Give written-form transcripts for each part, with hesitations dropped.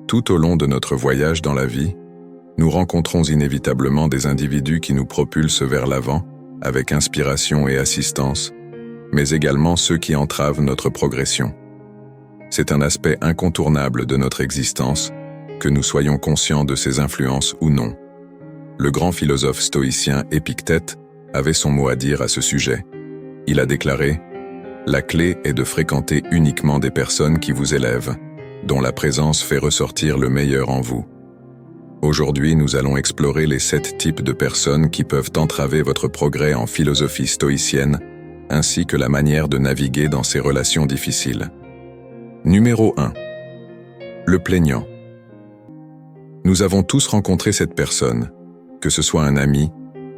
Tout au long de notre voyage dans la vie, nous rencontrons inévitablement des individus qui nous propulsent vers l'avant, avec inspiration et assistance, mais également ceux qui entravent notre progression. C'est un aspect incontournable de notre existence, que nous soyons conscients de ces influences ou non. Le grand philosophe stoïcien Épictète avait son mot à dire à ce sujet. Il a déclaré « La clé est de fréquenter uniquement des personnes qui vous élèvent, dont la présence fait ressortir le meilleur en vous. » Aujourd'hui, nous allons explorer les 7 types de personnes qui peuvent entraver votre progrès en philosophie stoïcienne, ainsi que la manière de naviguer dans ces relations difficiles. Numéro 1. Le plaignant. Nous avons tous rencontré cette personne, que ce soit un ami,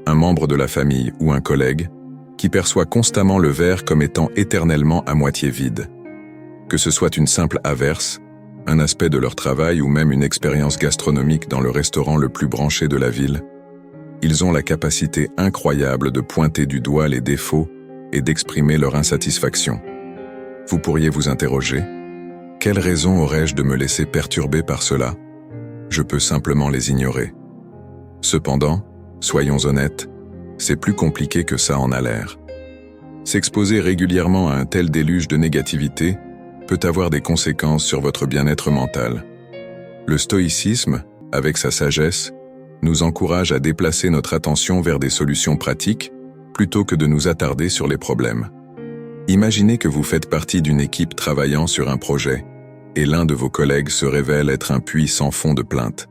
un membre de la famille ou un collègue, qui perçoit constamment le verre comme étant éternellement à moitié vide. Que ce soit une simple averse, un aspect de leur travail ou même une expérience gastronomique dans le restaurant le plus branché de la ville, ils ont la capacité incroyable de pointer du doigt les défauts et d'exprimer leur insatisfaction. Vous pourriez vous interroger, quelle raison aurais-je de me laisser perturber par cela ? Je peux simplement les ignorer. Cependant, soyons honnêtes, c'est plus compliqué que ça en a l'air. S'exposer régulièrement à un tel déluge de négativité peut avoir des conséquences sur votre bien-être mental. Le stoïcisme, avec sa sagesse, nous encourage à déplacer notre attention vers des solutions pratiques plutôt que de nous attarder sur les problèmes. Imaginez que vous faites partie d'une équipe travaillant sur un projet et l'un de vos collègues se révèle être un puits sans fond de plaintes.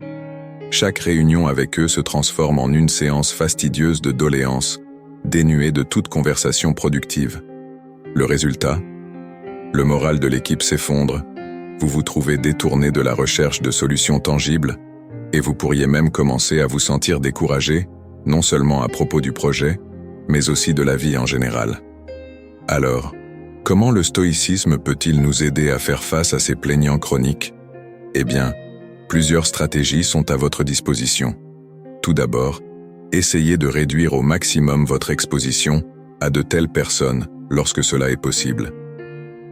Chaque réunion avec eux se transforme en une séance fastidieuse de doléances, dénuée de toute conversation productive. Le résultat ? Le moral de l'équipe s'effondre, vous vous trouvez détourné de la recherche de solutions tangibles, et vous pourriez même commencer à vous sentir découragé, non seulement à propos du projet, mais aussi de la vie en général. Alors, comment le stoïcisme peut-il nous aider à faire face à ces plaignants chroniques ? Eh bien, plusieurs stratégies sont à votre disposition. Tout d'abord, essayez de réduire au maximum votre exposition à de telles personnes lorsque cela est possible.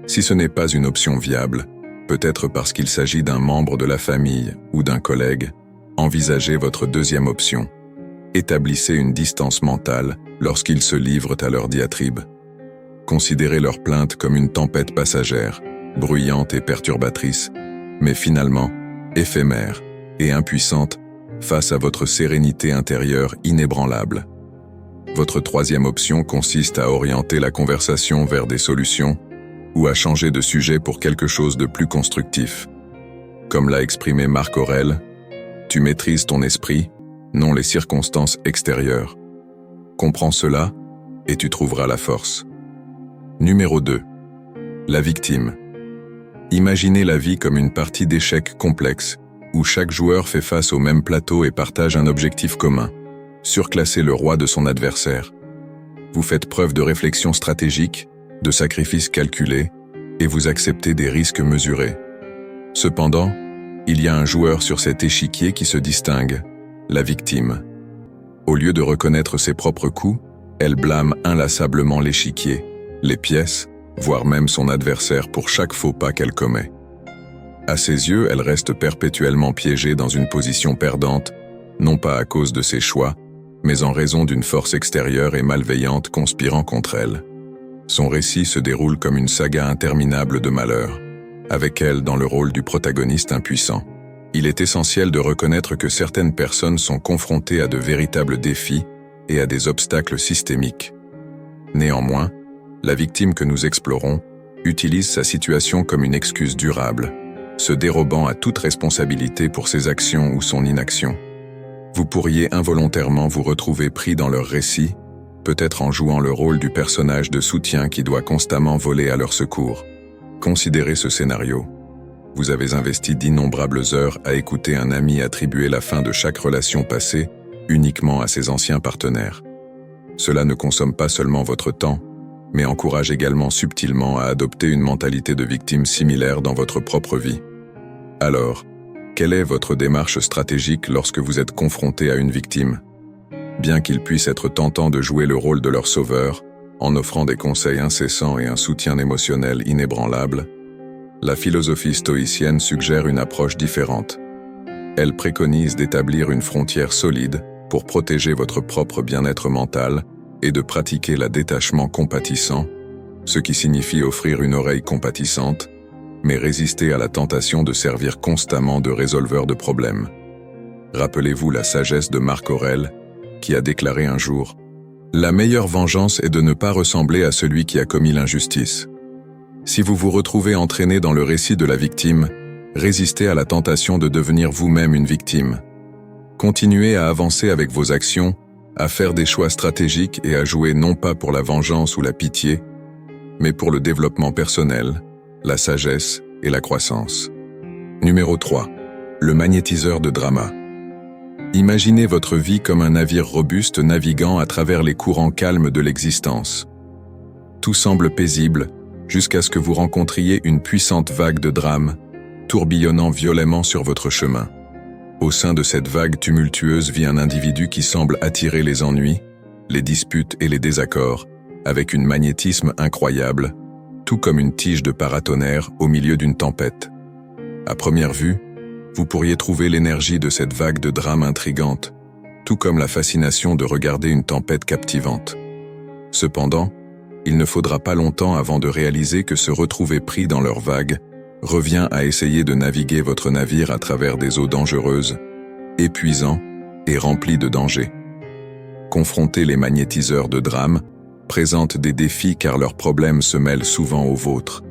Si ce n'est pas une option viable, peut-être parce qu'il s'agit d'un membre de la famille ou d'un collègue, envisagez votre deuxième option. Établissez une distance mentale lorsqu'ils se livrent à leur diatribe. Considérez leurs plaintes comme une tempête passagère, bruyante et perturbatrice, mais finalement éphémère et impuissante face à votre sérénité intérieure inébranlable. Votre troisième option consiste à orienter la conversation vers des solutions ou à changer de sujet pour quelque chose de plus constructif. Comme l'a exprimé Marc Aurèle, « Tu maîtrises ton esprit, non les circonstances extérieures. Comprends cela et tu trouveras la force. » Numéro 2. La victime. Imaginez la vie comme une partie d'échecs complexe, où chaque joueur fait face au même plateau et partage un objectif commun, surclasser le roi de son adversaire. Vous faites preuve de réflexion stratégique, de sacrifices calculés, et vous acceptez des risques mesurés. Cependant, il y a un joueur sur cet échiquier qui se distingue, la victime. Au lieu de reconnaître ses propres coups, elle blâme inlassablement l'échiquier, les pièces, voire même son adversaire pour chaque faux pas qu'elle commet. À ses yeux, elle reste perpétuellement piégée dans une position perdante, non pas à cause de ses choix, mais en raison d'une force extérieure et malveillante conspirant contre elle. Son récit se déroule comme une saga interminable de malheur, avec elle dans le rôle du protagoniste impuissant. Il est essentiel de reconnaître que certaines personnes sont confrontées à de véritables défis et à des obstacles systémiques. Néanmoins, la victime que nous explorons utilise sa situation comme une excuse durable, se dérobant à toute responsabilité pour ses actions ou son inaction. Vous pourriez involontairement vous retrouver pris dans leur récit, peut-être en jouant le rôle du personnage de soutien qui doit constamment voler à leur secours. Considérez ce scénario. Vous avez investi d'innombrables heures à écouter un ami attribuer la fin de chaque relation passée uniquement à ses anciens partenaires. Cela ne consomme pas seulement votre temps, mais encourage également subtilement à adopter une mentalité de victime similaire dans votre propre vie. Alors, quelle est votre démarche stratégique lorsque vous êtes confronté à une victime ? Bien qu'il puisse être tentant de jouer le rôle de leur sauveur, en offrant des conseils incessants et un soutien émotionnel inébranlable, La philosophie stoïcienne suggère une approche différente. Elle préconise d'établir une frontière solide pour protéger votre propre bien-être mental et de pratiquer le détachement compatissant, ce qui signifie offrir une oreille compatissante, mais résister à la tentation de servir constamment de résolveur de problèmes. Rappelez-vous la sagesse de Marc Aurèle, qui a déclaré un jour « La meilleure vengeance est de ne pas ressembler à celui qui a commis l'injustice ». Si vous vous retrouvez entraîné dans le récit de la victime, résistez à la tentation de devenir vous-même une victime. Continuez à avancer avec vos actions, à faire des choix stratégiques et à jouer non pas pour la vengeance ou la pitié, mais pour le développement personnel, la sagesse et la croissance. Numéro 3. Le magnétiseur de drama. Imaginez votre vie comme un navire robuste naviguant à travers les courants calmes de l'existence. Tout semble paisible, jusqu'à ce que vous rencontriez une puissante vague de drame, tourbillonnant violemment sur votre chemin. Au sein de cette vague tumultueuse vit un individu qui semble attirer les ennuis, les disputes et les désaccords, avec un magnétisme incroyable, tout comme une tige de paratonnerre au milieu d'une tempête. À première vue, vous pourriez trouver l'énergie de cette vague de drame intrigante, tout comme la fascination de regarder une tempête captivante. Cependant, il ne faudra pas longtemps avant de réaliser que se retrouver pris dans leur vague revient à essayer de naviguer votre navire à travers des eaux dangereuses, épuisants et remplis de dangers. Confronter les magnétiseurs de drame présente des défis car leurs problèmes se mêlent souvent aux vôtres.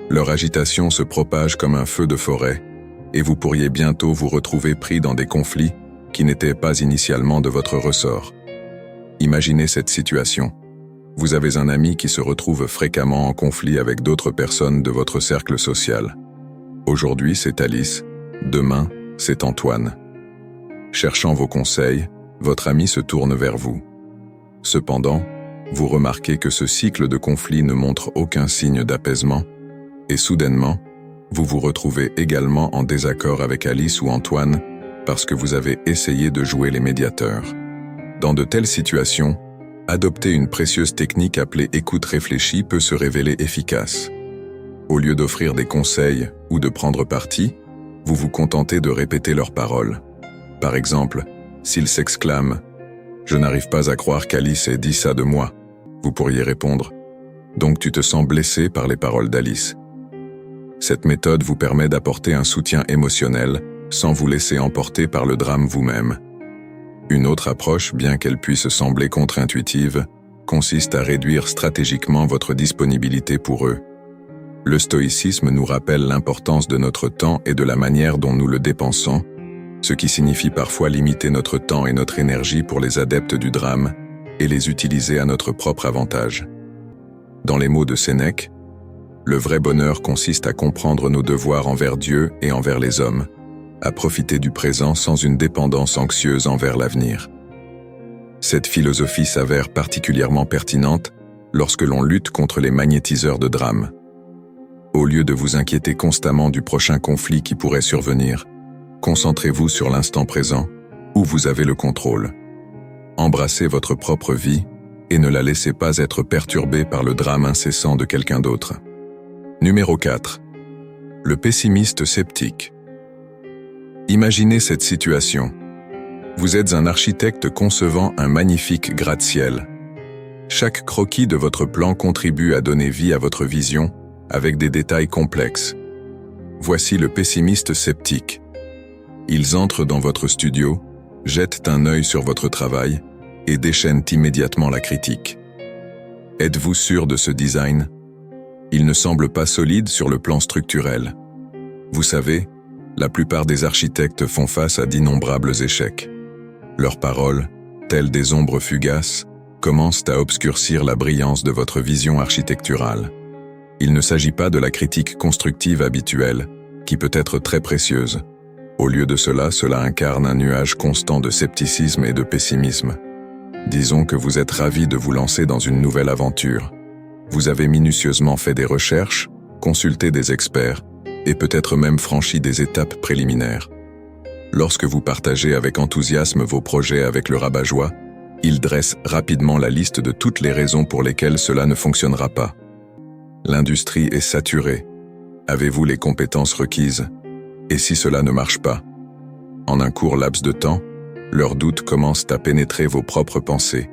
Leur agitation se propage comme un feu de forêt, et vous pourriez bientôt vous retrouver pris dans des conflits qui n'étaient pas initialement de votre ressort. Imaginez cette situation. Vous avez un ami qui se retrouve fréquemment en conflit avec d'autres personnes de votre cercle social. Aujourd'hui, c'est Alice, demain, c'est Antoine. Cherchant vos conseils, votre ami se tourne vers vous. Cependant, vous remarquez que ce cycle de conflits ne montre aucun signe d'apaisement, et soudainement, vous vous retrouvez également en désaccord avec Alice ou Antoine parce que vous avez essayé de jouer les médiateurs. Dans de telles situations, adopter une précieuse technique appelée écoute réfléchie peut se révéler efficace. Au lieu d'offrir des conseils ou de prendre parti, vous vous contentez de répéter leurs paroles. Par exemple, s'ils s'exclament « Je n'arrive pas à croire qu'Alice ait dit ça de moi », vous pourriez répondre « Donc tu te sens blessé par les paroles d'Alice ». Cette méthode vous permet d'apporter un soutien émotionnel sans vous laisser emporter par le drame vous-même. Une autre approche, bien qu'elle puisse sembler contre-intuitive, consiste à réduire stratégiquement votre disponibilité pour eux. Le stoïcisme nous rappelle l'importance de notre temps et de la manière dont nous le dépensons, ce qui signifie parfois limiter notre temps et notre énergie pour les adeptes du drame et les utiliser à notre propre avantage. Dans les mots de Sénèque, le vrai bonheur consiste à comprendre nos devoirs envers Dieu et envers les hommes, à profiter du présent sans une dépendance anxieuse envers l'avenir. Cette philosophie s'avère particulièrement pertinente lorsque l'on lutte contre les magnétiseurs de drame. Au lieu de vous inquiéter constamment du prochain conflit qui pourrait survenir, concentrez-vous sur l'instant présent, où vous avez le contrôle. Embrassez votre propre vie et ne la laissez pas être perturbée par le drame incessant de quelqu'un d'autre. Numéro 4. Le pessimiste sceptique. Imaginez cette situation. Vous êtes un architecte concevant un magnifique gratte-ciel. Chaque croquis de votre plan contribue à donner vie à votre vision avec des détails complexes. Voici le pessimiste sceptique. Ils entrent dans votre studio, jettent un œil sur votre travail et déchaînent immédiatement la critique. Êtes-vous sûr de ce design ? Il ne semble pas solide sur le plan structurel. Vous savez, la plupart des architectes font face à d'innombrables échecs. Leurs paroles, telles des ombres fugaces, commencent à obscurcir la brillance de votre vision architecturale. Il ne s'agit pas de la critique constructive habituelle, qui peut être très précieuse. Au lieu de cela, cela incarne un nuage constant de scepticisme et de pessimisme. Disons que vous êtes ravi de vous lancer dans une nouvelle aventure. Vous avez minutieusement fait des recherches, consulté des experts, et peut-être même franchi des étapes préliminaires. Lorsque vous partagez avec enthousiasme vos projets avec le rabat-joie, il dresse rapidement la liste de toutes les raisons pour lesquelles cela ne fonctionnera pas. L'industrie est saturée. Avez-vous les compétences requises? Et si cela ne marche pas? En un court laps de temps, leurs doutes commencent à pénétrer vos propres pensées,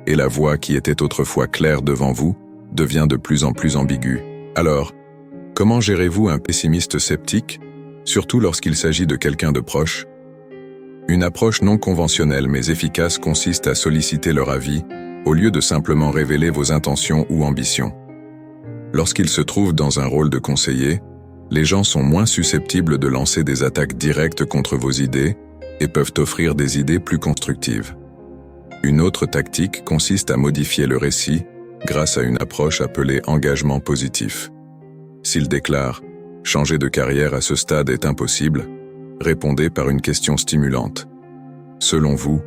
et la voix qui était autrefois claire devant vous devient de plus en plus ambiguë. Alors, comment gérez-vous un pessimiste sceptique, surtout lorsqu'il s'agit de quelqu'un de proche? Une approche non conventionnelle mais efficace consiste à solliciter leur avis, au lieu de simplement révéler vos intentions ou ambitions. Lorsqu'ils se trouvent dans un rôle de conseiller, les gens sont moins susceptibles de lancer des attaques directes contre vos idées et peuvent offrir des idées plus constructives. Une autre tactique consiste à modifier le récit grâce à une approche appelée engagement positif. S'ils déclarent « changer de carrière à ce stade est impossible », répondez par une question stimulante. Selon vous,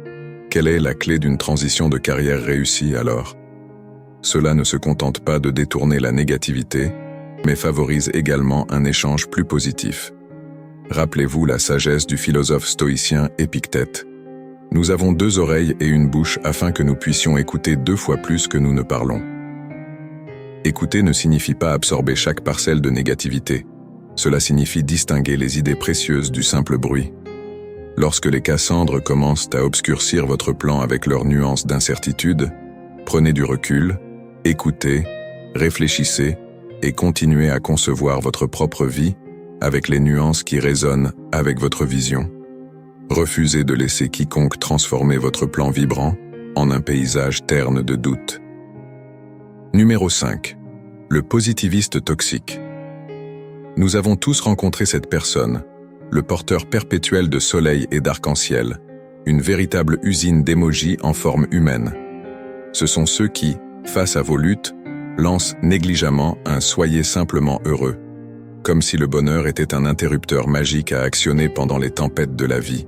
quelle est la clé d'une transition de carrière réussie alors? Cela ne se contente pas de détourner la négativité, mais favorise également un échange plus positif. Rappelez-vous la sagesse du philosophe stoïcien Épictète. Nous avons 2 oreilles et une bouche afin que nous puissions écouter 2 fois plus que nous ne parlons. Écouter ne signifie pas absorber chaque parcelle de négativité. Cela signifie distinguer les idées précieuses du simple bruit. Lorsque les Cassandres commencent à obscurcir votre plan avec leurs nuances d'incertitude, prenez du recul, écoutez, réfléchissez et continuez à concevoir votre propre vie avec les nuances qui résonnent avec votre vision. Refusez de laisser quiconque transformer votre plan vibrant en un paysage terne de doute. Numéro 5. Le positiviste toxique. Nous avons tous rencontré cette personne, le porteur perpétuel de soleil et d'arc-en-ciel, une véritable usine d'émojis en forme humaine. Ce sont ceux qui, face à vos luttes, lancent négligemment un « soyez simplement heureux », comme si le bonheur était un interrupteur magique à actionner pendant les tempêtes de la vie,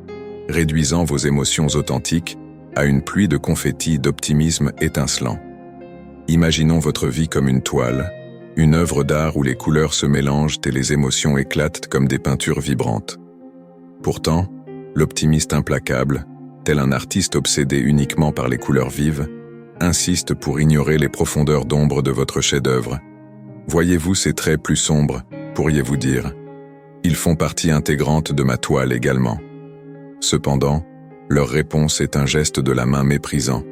réduisant vos émotions authentiques à une pluie de confettis d'optimisme étincelant. Imaginons votre vie comme une toile, une œuvre d'art où les couleurs se mélangent et les émotions éclatent comme des peintures vibrantes. Pourtant, l'optimiste implacable, tel un artiste obsédé uniquement par les couleurs vives, insiste pour ignorer les profondeurs d'ombre de votre chef-d'œuvre. Voyez-vous ces traits plus sombres, pourriez-vous dire. Ils font partie intégrante de ma toile également. Cependant, leur réponse est un geste de la main méprisant.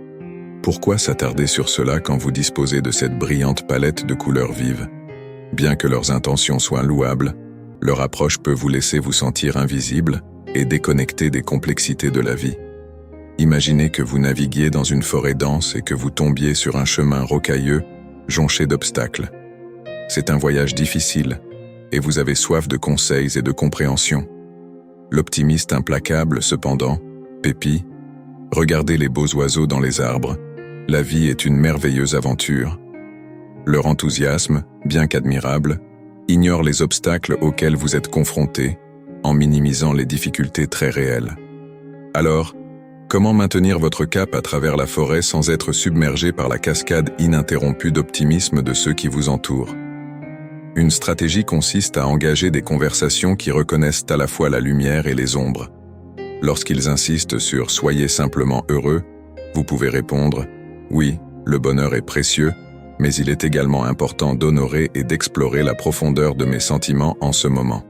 Pourquoi s'attarder sur cela quand vous disposez de cette brillante palette de couleurs vives? Bien que leurs intentions soient louables, leur approche peut vous laisser vous sentir invisible et déconnecté des complexités de la vie. Imaginez que vous naviguiez dans une forêt dense et que vous tombiez sur un chemin rocailleux, jonché d'obstacles. C'est un voyage difficile, et vous avez soif de conseils et de compréhension. L'optimiste implacable, cependant, Pépi, regardez les beaux oiseaux dans les arbres, la vie est une merveilleuse aventure. Leur enthousiasme, bien qu'admirable, ignore les obstacles auxquels vous êtes confrontés, en minimisant les difficultés très réelles. Alors, comment maintenir votre cap à travers la forêt sans être submergé par la cascade ininterrompue d'optimisme de ceux qui vous entourent? Une stratégie consiste à engager des conversations qui reconnaissent à la fois la lumière et les ombres. Lorsqu'ils insistent sur « soyez simplement heureux », vous pouvez répondre « oui, le bonheur est précieux, mais il est également important d'honorer et d'explorer la profondeur de mes sentiments en ce moment. »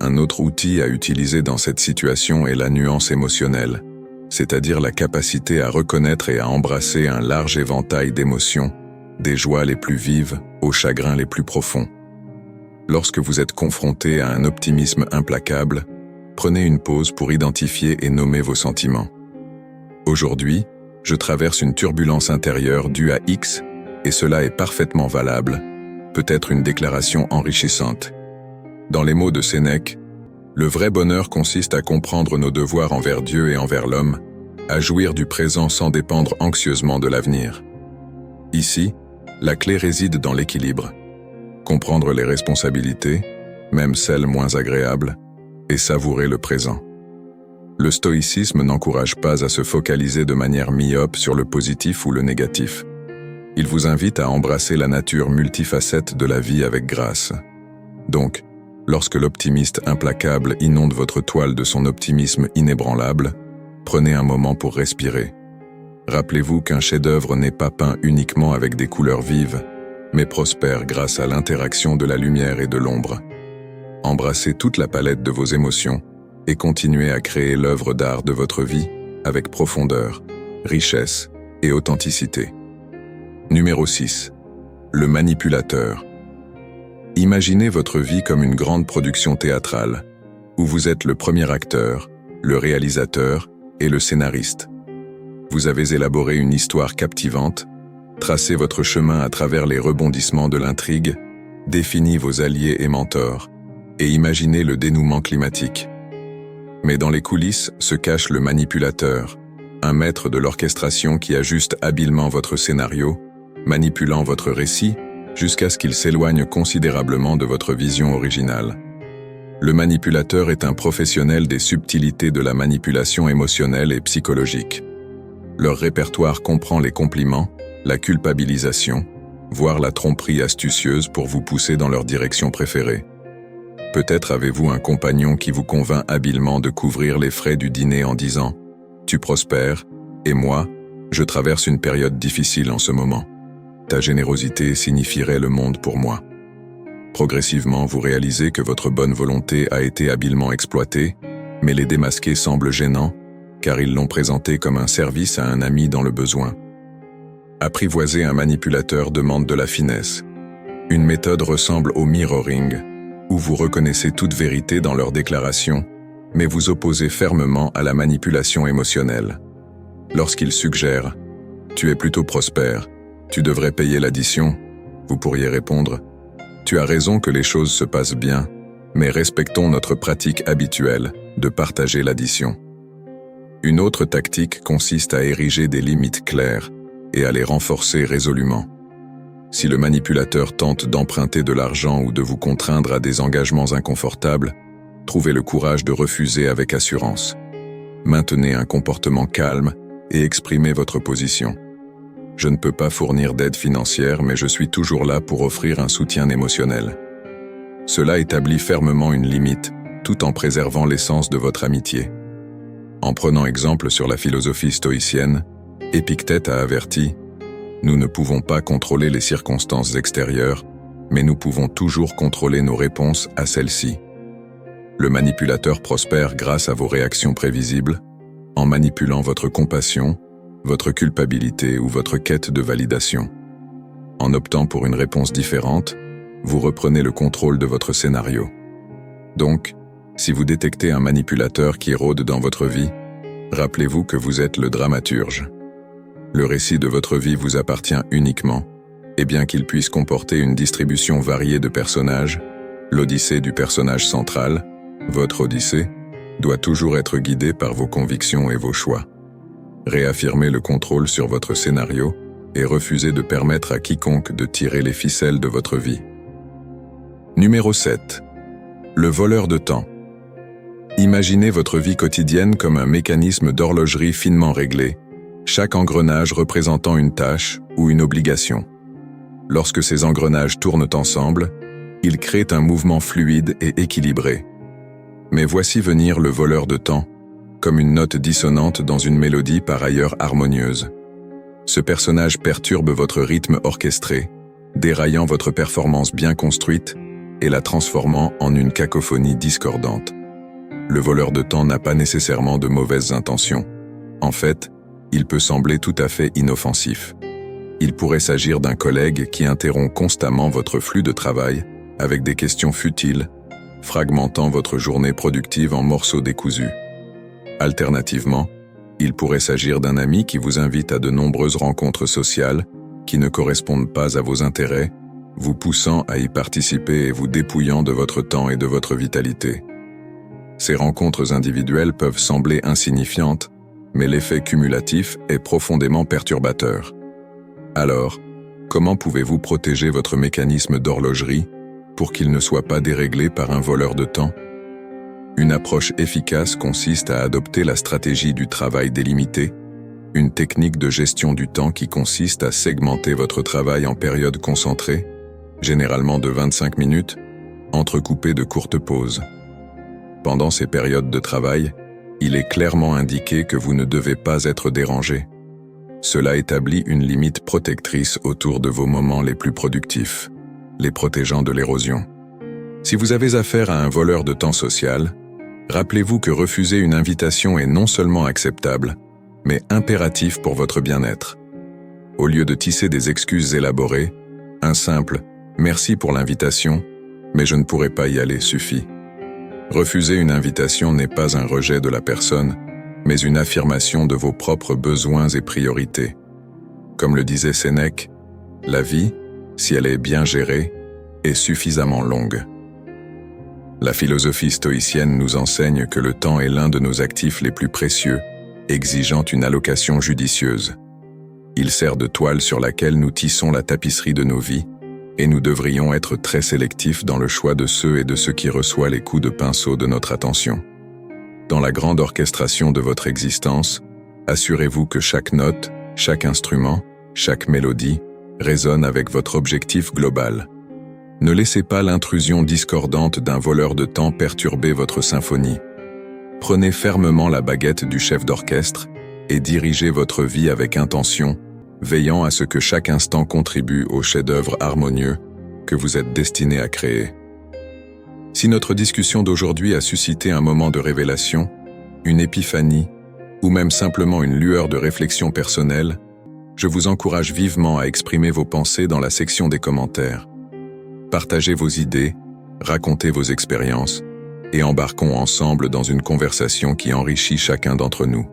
Un autre outil à utiliser dans cette situation est la nuance émotionnelle, c'est-à-dire la capacité à reconnaître et à embrasser un large éventail d'émotions, des joies les plus vives aux chagrins les plus profonds. Lorsque vous êtes confronté à un optimisme implacable, prenez une pause pour identifier et nommer vos sentiments. Aujourd'hui, je traverse une turbulence intérieure due à X, et cela est parfaitement valable, peut-être une déclaration enrichissante. Dans les mots de Sénèque, le vrai bonheur consiste à comprendre nos devoirs envers Dieu et envers l'homme, à jouir du présent sans dépendre anxieusement de l'avenir. Ici, la clé réside dans l'équilibre. Comprendre les responsabilités, même celles moins agréables, et savourer le présent. Le stoïcisme n'encourage pas à se focaliser de manière myope sur le positif ou le négatif. Il vous invite à embrasser la nature multifacette de la vie avec grâce. Donc, lorsque l'optimiste implacable inonde votre toile de son optimisme inébranlable, prenez un moment pour respirer. Rappelez-vous qu'un chef-d'œuvre n'est pas peint uniquement avec des couleurs vives, mais prospère grâce à l'interaction de la lumière et de l'ombre. Embrassez toute la palette de vos émotions et continuez à créer l'œuvre d'art de votre vie avec profondeur, richesse et authenticité. Numéro 6. Le manipulateur. Imaginez votre vie comme une grande production théâtrale, où vous êtes le premier acteur, le réalisateur et le scénariste. Vous avez élaboré une histoire captivante, tracé votre chemin à travers les rebondissements de l'intrigue, défini vos alliés et mentors, et imaginé le dénouement climatique. Mais dans les coulisses se cache le manipulateur, un maître de l'orchestration qui ajuste habilement votre scénario, manipulant votre récit jusqu'à ce qu'il s'éloigne considérablement de votre vision originale. Le manipulateur est un professionnel des subtilités de la manipulation émotionnelle et psychologique. Leur répertoire comprend les compliments, la culpabilisation, voire la tromperie astucieuse pour vous pousser dans leur direction préférée. Peut-être avez-vous un compagnon qui vous convainc habilement de couvrir les frais du dîner en disant « Tu prospères, et moi, je traverse une période difficile en ce moment. Ta générosité signifierait le monde pour moi. » Progressivement, vous réalisez que votre bonne volonté a été habilement exploitée, mais les démasqués semblent gênants, car ils l'ont présenté comme un service à un ami dans le besoin. Apprivoiser un manipulateur demande de la finesse. Une méthode ressemble au mirroring, où vous reconnaissez toute vérité dans leurs déclarations, mais vous opposez fermement à la manipulation émotionnelle. Lorsqu'ils suggèrent « Tu es plutôt prospère, tu devrais payer l'addition », vous pourriez répondre « Tu as raison que les choses se passent bien, mais respectons notre pratique habituelle de partager l'addition. » Une autre tactique consiste à ériger des limites claires et à les renforcer résolument. Si le manipulateur tente d'emprunter de l'argent ou de vous contraindre à des engagements inconfortables, trouvez le courage de refuser avec assurance. Maintenez un comportement calme et exprimez votre position. Je ne peux pas fournir d'aide financière, mais je suis toujours là pour offrir un soutien émotionnel. Cela établit fermement une limite, tout en préservant l'essence de votre amitié. En prenant exemple sur la philosophie stoïcienne, Épictète a averti « Nous ne pouvons pas contrôler les circonstances extérieures, mais nous pouvons toujours contrôler nos réponses à celles-ci. » Le manipulateur prospère grâce à vos réactions prévisibles, en manipulant votre compassion, votre culpabilité ou votre quête de validation. En optant pour une réponse différente, vous reprenez le contrôle de votre scénario. Donc, si vous détectez un manipulateur qui rôde dans votre vie, rappelez-vous que vous êtes le dramaturge. Le récit de votre vie vous appartient uniquement, et bien qu'il puisse comporter une distribution variée de personnages, l'odyssée du personnage central, votre odyssée, doit toujours être guidée par vos convictions et vos choix. Réaffirmez le contrôle sur votre scénario et refusez de permettre à quiconque de tirer les ficelles de votre vie. Numéro 7. Le voleur de temps. Imaginez votre vie quotidienne comme un mécanisme d'horlogerie finement réglé, chaque engrenage représentant une tâche ou une obligation. Lorsque ces engrenages tournent ensemble, ils créent un mouvement fluide et équilibré. Mais voici venir le voleur de temps, comme une note dissonante dans une mélodie par ailleurs harmonieuse. Ce personnage perturbe votre rythme orchestré, déraillant votre performance bien construite et la transformant en une cacophonie discordante. Le voleur de temps n'a pas nécessairement de mauvaises intentions. En fait, il peut sembler tout à fait inoffensif. Il pourrait s'agir d'un collègue qui interrompt constamment votre flux de travail avec des questions futiles, fragmentant votre journée productive en morceaux décousus. Alternativement, il pourrait s'agir d'un ami qui vous invite à de nombreuses rencontres sociales qui ne correspondent pas à vos intérêts, vous poussant à y participer et vous dépouillant de votre temps et de votre vitalité. Ces rencontres individuelles peuvent sembler insignifiantes, mais l'effet cumulatif est profondément perturbateur. Alors, comment pouvez-vous protéger votre mécanisme d'horlogerie pour qu'il ne soit pas déréglé par un voleur de temps? Une approche efficace consiste à adopter la stratégie du travail délimité, une technique de gestion du temps qui consiste à segmenter votre travail en périodes concentrées, généralement de 25 minutes, entrecoupées de courtes pauses. Pendant ces périodes de travail, il est clairement indiqué que vous ne devez pas être dérangé. Cela établit une limite protectrice autour de vos moments les plus productifs, les protégeant de l'érosion. Si vous avez affaire à un voleur de temps social, rappelez-vous que refuser une invitation est non seulement acceptable, mais impératif pour votre bien-être. Au lieu de tisser des excuses élaborées, un simple « merci pour l'invitation, mais je ne pourrai pas y aller » suffit. Refuser une invitation n'est pas un rejet de la personne, mais une affirmation de vos propres besoins et priorités. Comme le disait Sénèque, la vie, si elle est bien gérée, est suffisamment longue. La philosophie stoïcienne nous enseigne que le temps est l'un de nos actifs les plus précieux, exigeant une allocation judicieuse. Il sert de toile sur laquelle nous tissons la tapisserie de nos vies, et nous devrions être très sélectifs dans le choix de ceux et de ce qui reçoit les coups de pinceau de notre attention. Dans la grande orchestration de votre existence, assurez-vous que chaque note, chaque instrument, chaque mélodie résonne avec votre objectif global. Ne laissez pas l'intrusion discordante d'un voleur de temps perturber votre symphonie. Prenez fermement la baguette du chef d'orchestre et dirigez votre vie avec intention, veillant à ce que chaque instant contribue au chef-d'œuvre harmonieux que vous êtes destiné à créer. Si notre discussion d'aujourd'hui a suscité un moment de révélation, une épiphanie, ou même simplement une lueur de réflexion personnelle, je vous encourage vivement à exprimer vos pensées dans la section des commentaires. Partagez vos idées, racontez vos expériences, et embarquons ensemble dans une conversation qui enrichit chacun d'entre nous.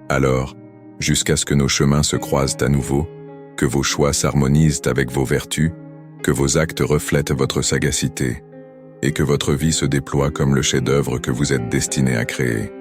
Alors, jusqu'à ce que nos chemins se croisent à nouveau, que vos choix s'harmonisent avec vos vertus, que vos actes reflètent votre sagacité, et que votre vie se déploie comme le chef-d'œuvre que vous êtes destiné à créer.